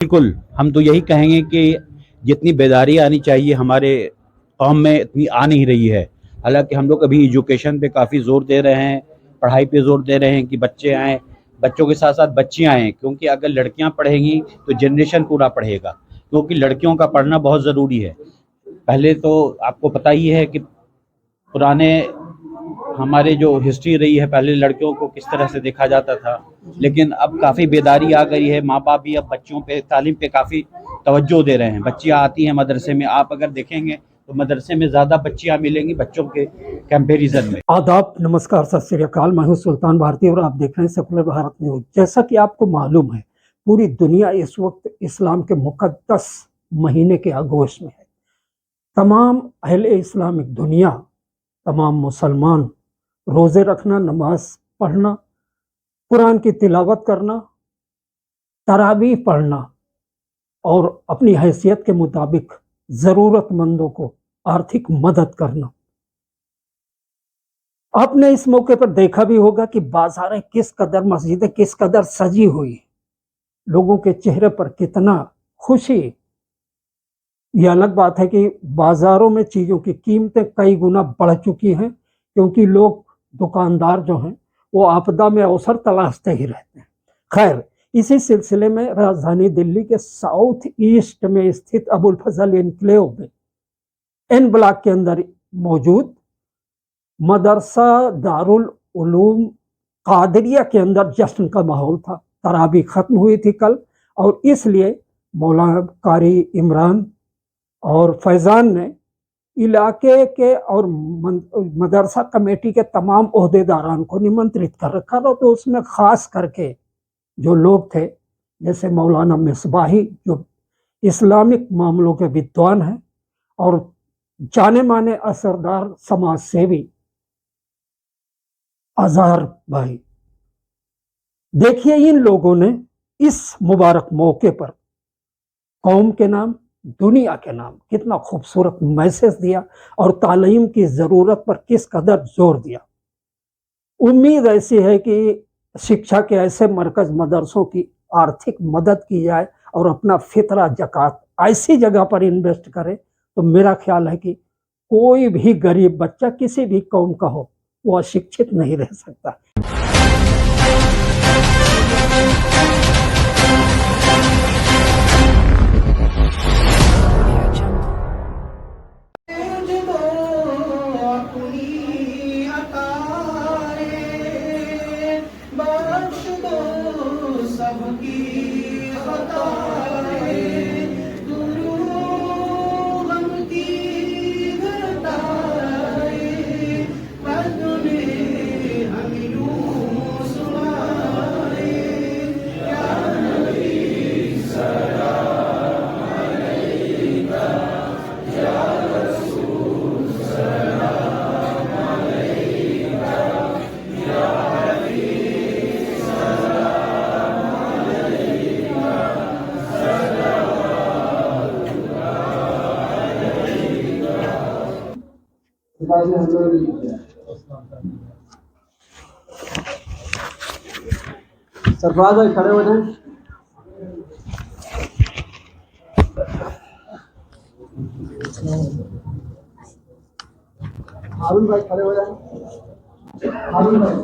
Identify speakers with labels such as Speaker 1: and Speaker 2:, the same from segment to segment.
Speaker 1: बिल्कुल, हम तो यही कहेंगे कि जितनी बेदारी आनी चाहिए हमारे कौम में इतनी आ नहीं रही है। हालांकि हम लोग अभी एजुकेशन पे काफ़ी ज़ोर दे रहे हैं, पढ़ाई पे ज़ोर दे रहे हैं कि बच्चे आएँ, बच्चों के साथ साथ बच्चियाँ आएँ, क्योंकि अगर लड़कियाँ पढ़ेंगी तो जनरेशन पूरा पढ़ेगा, क्योंकि लड़कियों का पढ़ना बहुत ज़रूरी है। पहले तो आपको पता ही है कि पुराने हमारे जो हिस्ट्री रही है, पहले लड़कियों को किस तरह से देखा जाता था, लेकिन अब काफ़ी बेदारी आ गई है। माँ बाप भी अब बच्चों पे तालीम पे काफ़ी तवज्जो दे रहे हैं। बच्चियाँ आती हैं मदरसे में, आप अगर देखेंगे तो मदरसे में ज़्यादा बच्चियाँ मिलेंगी बच्चों के कंपेरिजन में।
Speaker 2: आदाब, नमस्कार, सत श्री अकाल। मैं हूं सुल्तान भारती और आप देख रहे हैं सेकुलर भारत न्यूज। जैसा कि आपको मालूम है, पूरी दुनिया इस वक्त इस्लाम के मुकद्दस महीने के आगोश में है। तमाम अहले इस्लामिक दुनिया, तमाम मुसलमान रोज़े रखना, नमाज पढ़ना, कुरान की तिलावत करना, तरावीह पढ़ना और अपनी हैसियत के मुताबिक ज़रूरतमंदों को आर्थिक मदद करना। आपने इस मौके पर देखा भी होगा कि बाजारें किस कदर, मस्जिदें किस कदर सजी हुई, लोगों के चेहरे पर कितना खुशी। यह अलग बात है कि बाजारों में चीज़ों की कीमतें कई गुना बढ़ चुकी हैं, क्योंकि लोग, दुकानदार जो हैं, वो आपदा में अवसर तलाशते ही रहते हैं। खैर, इसी सिलसिले में राजधानी दिल्ली के साउथ ईस्ट में स्थित अबुल फजल एनक्लेव में एन ब्लॉक के अंदर मौजूद मदरसा दारुल उलूम कादरिया के अंदर जश्न का माहौल था। तरावी खत्म हुई थी कल, और इसलिए मौलाना कारी इमरान और फैज़ान ने इलाके के और मदरसा कमेटी के तमाम ओहदेदारान को निमंत्रित कर रखा था। तो उसमें ख़ास करके जो लोग थे, जैसे मौलाना मिसबाही, जो इस्लामिक मामलों के विद्वान हैं और जाने माने असरदार समाज सेवी अजहर भाई। देखिए, इन लोगों ने इस मुबारक मौके पर कौम के नाम, दुनिया के नाम कितना खूबसूरत मैसेज दिया और तालीम की ज़रूरत पर किस कदर जोर दिया। उम्मीद ऐसी है कि शिक्षा के ऐसे मरकज़, मदरसों की आर्थिक मदद की जाए और अपना फितरा, ज़कात ऐसी जगह पर इन्वेस्ट करें, तो मेरा ख्याल है कि कोई भी गरीब बच्चा किसी भी कौम का हो, वो अशिक्षित नहीं रह सकता।
Speaker 3: सरफराज भाई खड़े हो जाएं। हारून भाई खड़े हो जाएं। हारून भाई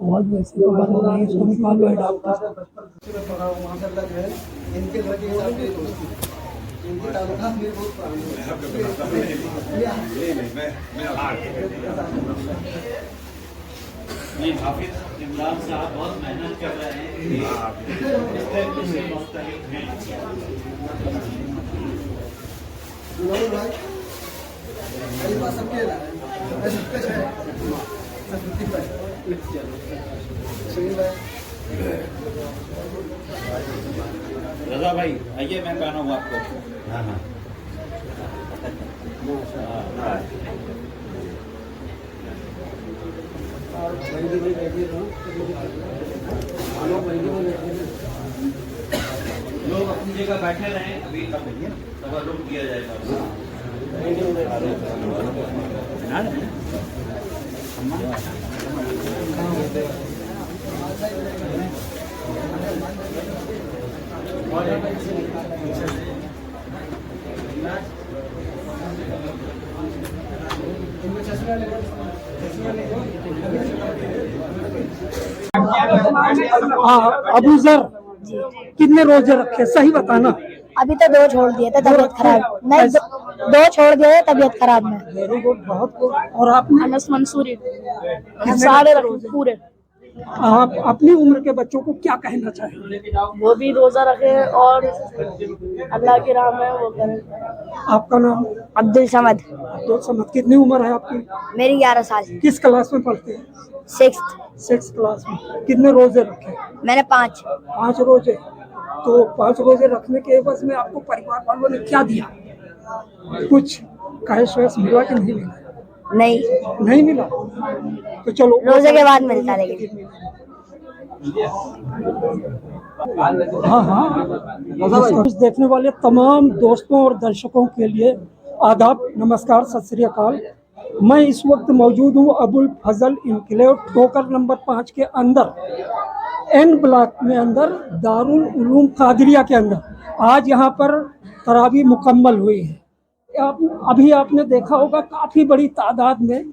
Speaker 2: आवाज वैसे तो बंद हो रही है, इसको निकाल लो डॉक्टर।
Speaker 3: माशाल्लाह जो है इनके घर के हिसाब से इनके ताल्लुकात मेरे बहुत पुराने हैं।
Speaker 1: نہیں حافظ عمران صاحب بہت محنت کر رہے ہیں.
Speaker 3: मेरे पास सबके है सबके है सब 55 सुनील भाई
Speaker 1: रजा भाई आइए, मैं कहना हूँ आपको. हाँ हाँ
Speaker 3: और महीने में बैठे थे लोग महीने में बैठे थे
Speaker 1: लोग अपनी जगह बैठे रहे. अभी सभा रोक दिया जाएगा.
Speaker 2: अबू जर कितने रोजे रखे सही बताना.
Speaker 4: अभी तो 2 छोड़ दिए थे, तबीयत खराब नहीं, 2 छोड़ दिए थे, तबीयत खराब में.
Speaker 2: वेरी गुड, बहुत गुड. और आपने
Speaker 4: अनस मंसूरी सारे रखे पूरे.
Speaker 2: आप अपनी उम्र के बच्चों को क्या कहना चाहेंगे?
Speaker 4: वो भी रोजा रखे और अल्लाह की राह में वो करें.
Speaker 2: आपका नाम?
Speaker 4: अब्दुल समद.
Speaker 2: अब्दुल समद. कितनी उम्र है आपकी?
Speaker 4: मेरी 11 साल.
Speaker 2: किस क्लास में पढ़ते हैं?
Speaker 4: 6th.
Speaker 2: 6th क्लास में. कितने रोजे रखे?
Speaker 4: मैंने 5.
Speaker 2: 5 रोजे. तो 5 रोजे रखने के एवज में आपको परिवार वालों ने क्या दिया? कुछ कैश वैश मिला कि नहीं मिला?
Speaker 4: नहीं
Speaker 2: मिला. तो चलो
Speaker 4: रोजे के बाद मिलता है. लेकिन
Speaker 2: हाँ कुछ देखने वाले तमाम दोस्तों और दर्शकों के लिए आदाब, नमस्कार, सत श्री अकाल. मैं इस वक्त मौजूद हूँ अबुल फजल इनक्लेव ठोकर नंबर 5 के अंदर एन ब्लॉक में अंदर दारुल उलूम कादरिया के अंदर. आज यहाँ पर तरावी मुकम्मल हुई है. अभी आपने देखा होगा काफ़ी बड़ी तादाद में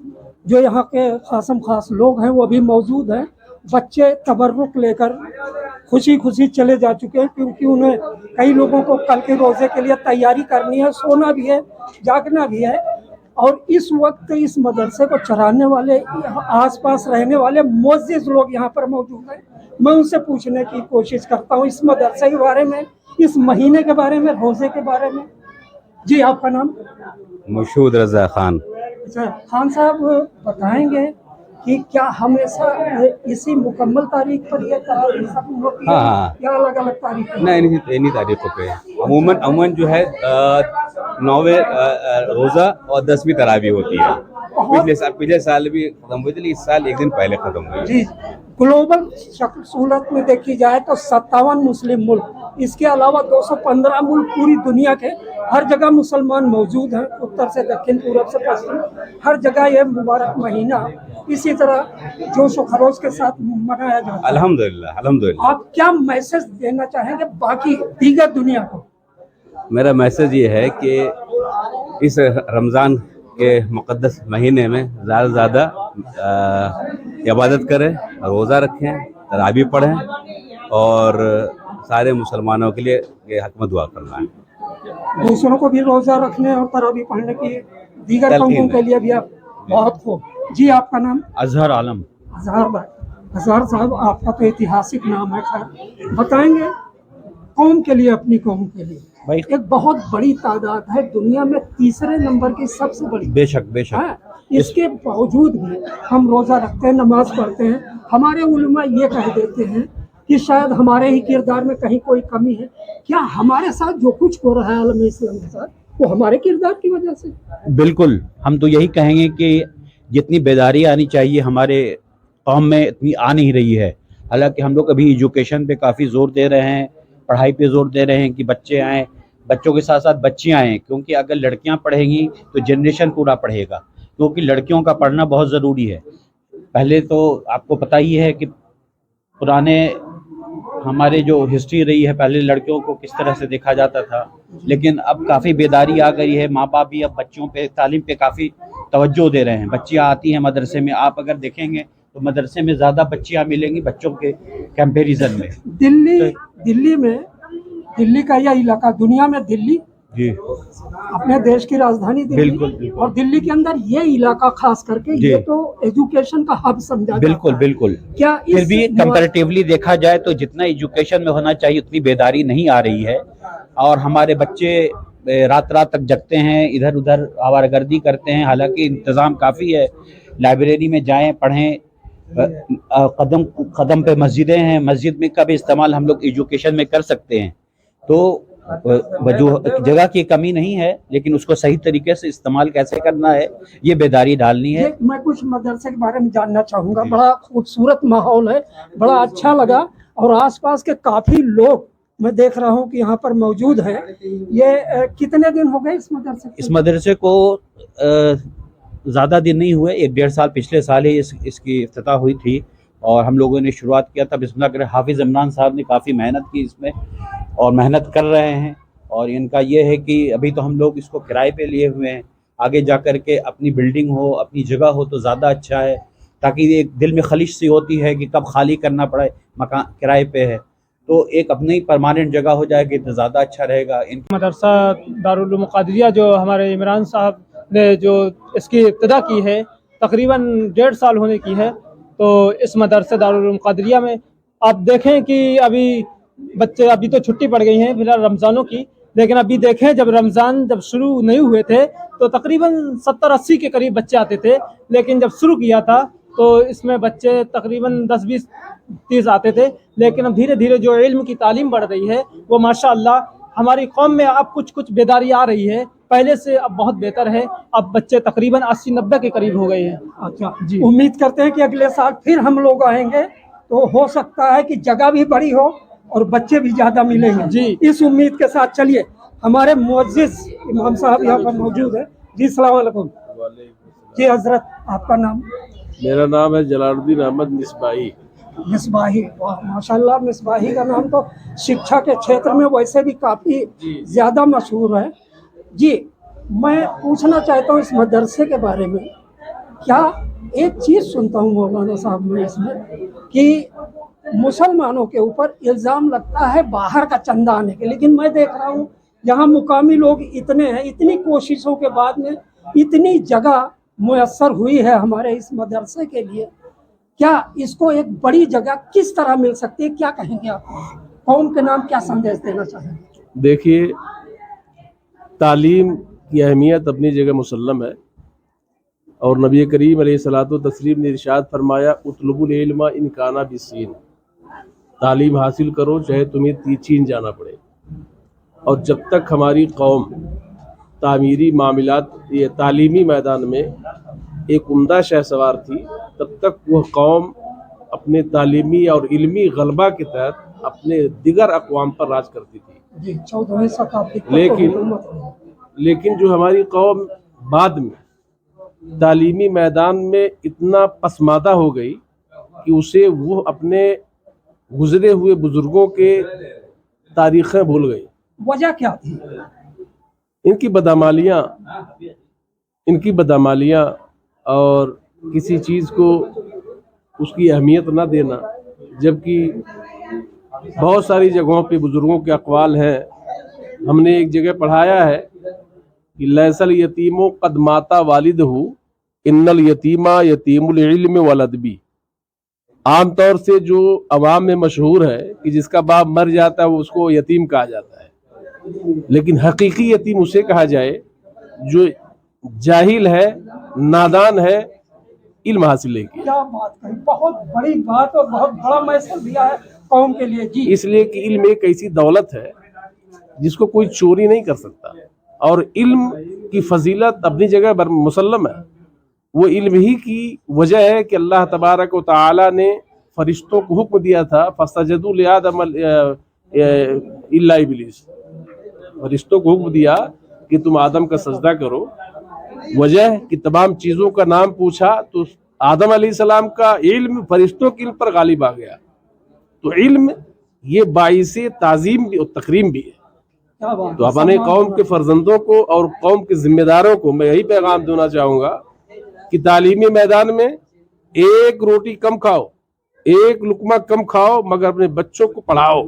Speaker 2: जो यहाँ के खासम खास लोग हैं वो भी मौजूद हैं. बच्चे तबर्रुक लेकर खुशी खुशी चले जा चुके हैं क्योंकि उन्हें कई लोगों को कल के रोज़े के लिए तैयारी करनी है, सोना भी है, जागना भी है. और इस वक्त इस मदरसे को चलाने वाले आसपास रहने वाले मुअज़्ज़िज़ लोग यहाँ पर मौजूद हैं. मैं उनसे पूछने की कोशिश करता हूँ इस मदरसे के बारे में, इस महीने के बारे में, रोज़े के बारे में. जी आपका नाम?
Speaker 5: मशहूद रज़ा खान.
Speaker 2: अच्छा खान साहब, बताएंगे कि क्या हमेशा इसी मुकम्मल तारीख पर यह तरावी खत्म होती है
Speaker 5: हाँ.
Speaker 2: या अलग अलग तारीख पर?
Speaker 5: नहीं इन्हीं तारीखों पे अमूमन जो है 9वें रोज़ा और 10वीं तरावी होती है. पिछले साल भी खत्म हुई थी, इस साल एक दिन पहले खत्म हुई.
Speaker 2: जी. ग्लोबल सूरत में देखी जाए तो 57 मुस्लिम मुल्क, इसके अलावा 215 मुल्क पूरी दुनिया के हर जगह मुसलमान मौजूद हैं. उत्तर से दक्षिण, पूरब से पश्चिम, हर जगह ये मुबारक महीना इसी तरह जोश व खरोश के साथ मनाया जाता है.
Speaker 5: अल्हम्दुलिल्लाह.
Speaker 2: आप क्या मैसेज देना चाहेंगे बाकी दीगर दुनिया को?
Speaker 5: मेरा मैसेज ये है कि इस रमज़ान के मुक़द्दस महीने में ज़्यादा से ज़्यादा इबादत करें, रोज़ा रखें, तरावी पढ़ें और सारे मुसलमानों के लिए ये हक में दुआ करना है.
Speaker 2: दूसरों को भी रोज़ा रखने और तरावी पढ़ने की दीगर कामों के लिए भी आप बहुत खूब. जी आपका नाम?
Speaker 1: अजहर आलम.
Speaker 2: अजहर भाई. अजहर साहब, आपका तो ऐतिहासिक नाम है. खैर बताएंगे कौम के लिए, अपनी कौम के लिए
Speaker 1: भाई
Speaker 2: एक बहुत बड़ी तादाद है, दुनिया में तीसरे नंबर की सबसे बड़ी.
Speaker 1: बेशक बेशक.
Speaker 2: हाँ, इसके बावजूद भी हम रोज़ा रखते हैं, नमाज पढ़ते हैं. हमारे उलमा ये कह देते हैं कि शायद हमारे ही किरदार में कहीं कोई कमी है. क्या हमारे साथ जो कुछ हो रहा है आलम इस्लाम के साथ वो हमारे किरदार की वजह से?
Speaker 1: बिल्कुल, हम तो यही कहेंगे कि जितनी बेदारी आनी चाहिए हमारे कौम में इतनी आ नहीं रही है. हालांकि हम लोग अभी एजुकेशन पे काफ़ी ज़ोर दे रहे हैं, पढ़ाई पे ज़ोर दे रहे हैं कि बच्चे आएँ, बच्चों के साथ साथ बच्चियाँ आएँ, क्योंकि अगर लड़कियाँ पढ़ेंगी तो जनरेशन पूरा पढ़ेगा, क्योंकि लड़कियों का पढ़ना बहुत ज़रूरी है. पहले तो आपको पता ही है कि पुराने हमारे जो हिस्ट्री रही है, पहले लड़कियों को किस तरह से देखा जाता था, लेकिन अब काफ़ी बेदारी आ गई है. माँ बाप भी अब बच्चों पे तालीम पे काफ़ी तवज्जो दे रहे हैं. बच्चियाँ आती हैं मदरसे में, आप अगर देखेंगे तो मदरसे में ज़्यादा बच्चियाँ मिलेंगी बच्चों के कंपैरिजन में.
Speaker 2: दिल्ली में, दिल्ली का यह इलाका दुनिया में, दिल्ली
Speaker 1: जी
Speaker 2: अपने देश की राजधानी दिल्ली,
Speaker 1: बिल्कुल, बिल्कुल।
Speaker 2: और दिल्ली के अंदर ये इलाका खास करके
Speaker 1: जी।
Speaker 2: ये तो एजुकेशन का हब समझा
Speaker 1: बिल्कुल
Speaker 2: जाता है।
Speaker 1: बिल्कुल।
Speaker 2: क्या
Speaker 1: फिर
Speaker 2: इस
Speaker 1: भी कंपैरेटिवली देखा जाए तो जितना एजुकेशन में होना चाहिए उतनी बेदारी नहीं आ रही है, और हमारे बच्चे रात रात तक जगते हैं, इधर उधर आवारागर्दी करते हैं। हालांकि इंतज़ाम काफ़ी है, लाइब्रेरी में जाएं, पढ़ें, कदम कदम पे मस्जिदें हैं, मस्जिद में का भी इस्तेमाल हम लोग एजुकेशन में कर सकते हैं। तो जगह की कमी नहीं है, लेकिन उसको सही तरीके से इस्तेमाल कैसे करना है ये बेदारी डालनी है।
Speaker 2: ये मैं कुछ मदरसे के बारे में जानना चाहूँगा। बड़ा खूबसूरत माहौल है, बड़ा अच्छा लगा, और आसपास के काफ़ी लोग मैं देख रहा हूँ कि यहाँ पर मौजूद हैं। ये कितने दिन हो गए इस मदरसे को?
Speaker 1: इस मदरसे को ज़्यादा दिन नहीं हुए, 1-1.5 साल, पिछले साल ही इसकी इफ्तिताह हुई थी और हम लोगों ने शुरुआत किया था। बिस्मिल्लाह करे, हाफिज़ इमरान साहब ने काफ़ी मेहनत की इसमें और मेहनत कर रहे हैं। और इनका ये है कि अभी तो हम लोग इसको किराए पे लिए हुए हैं, आगे जा कर के अपनी बिल्डिंग हो, अपनी जगह हो तो ज़्यादा अच्छा है, ताकि एक दिल में खलिश सी होती है कि कब खाली करना पड़े, मकान किराए पे है, तो एक अपनी परमानेंट जगह हो जाएगी तो ज़्यादा अच्छा रहेगा।
Speaker 6: मदरसा दारुल उलूम क़ादरिया जो हमारे इमरान साहब ने जो इसकी इब्तिदा की है, तकरीबन 1.5 साल होने की है। तो इस मदरसा दारुल उलूम क़ादरिया में आप देखें कि अभी बच्चे, अभी तो छुट्टी पड़ गई हैं फिलहाल रमज़ानों की, लेकिन अभी देखें जब रमज़ान जब शुरू नहीं हुए थे तो तकरीबन 70-80 के करीब बच्चे आते थे, लेकिन जब शुरू किया था तो इसमें बच्चे तकरीबन 10-20-30 आते थे। लेकिन अब धीरे धीरे जो इल्म की तालीम बढ़ रही है वो माशाअल्लाह हमारी कौम में अब कुछ बेदारी आ रही है, पहले से अब बहुत बेहतर है। अब बच्चे तकरीबन 80-90 के करीब हो गए हैं।
Speaker 2: अच्छा जी, उम्मीद करते हैं कि अगले साल फिर हम लोग आएंगे तो हो सकता है कि जगह भी बड़ी हो और बच्चे भी ज़्यादा मिलेंगे
Speaker 6: जी।
Speaker 2: इस उम्मीद के साथ चलिए, हमारे मुअज्जिज़ इमाम साहब यहाँ पर मौजूद है। जी अस्सलाम वालेकुम। जी हजरत, आपका नाम?
Speaker 7: मेरा नाम है जलालुद्दीन अहमद मिसबाही।
Speaker 2: मिसबाही, वाह माशाल्लाह, मिसबाही का नाम तो शिक्षा के क्षेत्र में वैसे भी काफ़ी ज़्यादा मशहूर है। जी, मैं पूछना चाहता हूँ इस मदरसे के बारे में। क्या एक चीज़ सुनता हूँ मौलाना साहब में इसमें कि मुसलमानों के ऊपर इल्ज़ाम लगता है बाहर का चंदा आने के, लेकिन मैं देख रहा हूँ यहाँ मुकामी लोग इतने हैं, इतनी कोशिशों के बाद में इतनी जगह मुयस्सर हुई है हमारे इस मदरसे के लिए। क्या इसको एक बड़ी जगह किस तरह मिल सकती है, क्या कहेंगे आप? कौम के नाम क्या संदेश देना चाहेंगे?
Speaker 7: देखिए, तालीम की अहमियत अपनी जगह मुसल्लम है, और नबी करीम अलैहिस्सलातु तस्लीम ने इरशाद फरमाया, उतलुबुल इल्मा इन काना बिस्सीन, तालीम हासिल करो चाहे तुम्हें चीन जाना पड़े। और जब तक हमारी कौम तामीरी मामलात ये तालीमी मैदान में एक उम्दा शहसवार थी, तब तक वह कौम अपने तालीमी और इल्मी गलबा के तहत अपने दिगर अक़वाम पर राज करती थी।
Speaker 2: जी, 14वीं शताब्दी तक
Speaker 7: लेकिन जो हमारी कौम बाद में तालीमी मैदान में इतना पसमादा हो गई कि उसे वो अपने गुजरे हुए बुजुर्गों के तारीखें भूल गई।
Speaker 2: वजह क्या थी? इनकी बदअमालियाँ और किसी चीज़ को उसकी अहमियत न देना, जबकि बहुत सारी जगहों पे बुजुर्गों के अक़वाल हैं। हमने एक जगह पढ़ाया है कि लैसल यतीमो कद माता वालिदहु इन्नल यतीमा यतीमुल इल्म वल अदबी। आम तौर से जो अवाम में मशहूर है कि जिसका बाप मर जाता है वो उसको यतीम कहा जाता है, लेकिन हकीकी यतीम उसे कहा जाए जो जाहिल है, नादान है, इल्म हासिल लेके। क्या बात कही, बहुत बड़ी बात और बहुत बड़ा मैसेज दिया है कौम के लिए। जी,
Speaker 7: इसलिए कि इल्म एक ऐसी दौलत है जिसको कोई चोरी नहीं कर सकता, और इल्म की फजीलत अपनी जगह मुसल्लम है। वो इल्म ही की वजह है कि अल्लाह तबारक व तआला ने फरिश्तों को हुक्म दिया था, फसजदू लिआदम इल्ला इब्लीस, फरिश्तों को हुक्म दिया कि तुम आदम का सजदा करो। वजह कि तमाम चीज़ों का नाम पूछा तो आदम अलैहिस्सलाम का इल्म फरिश्तों के इल्म पर गालिब आ गया। तो इल्म ये बाइसे ताज़ीम भी और तकरीम भी है। तो अपने कौम के फर्जंदों को और कौम के जिम्मेदारों को मैं यही पैगाम देना चाहूँगा कि तालीमी मैदान में एक रोटी कम खाओ, एक लुकमा कम खाओ, मगर अपने बच्चों को पढ़ाओ।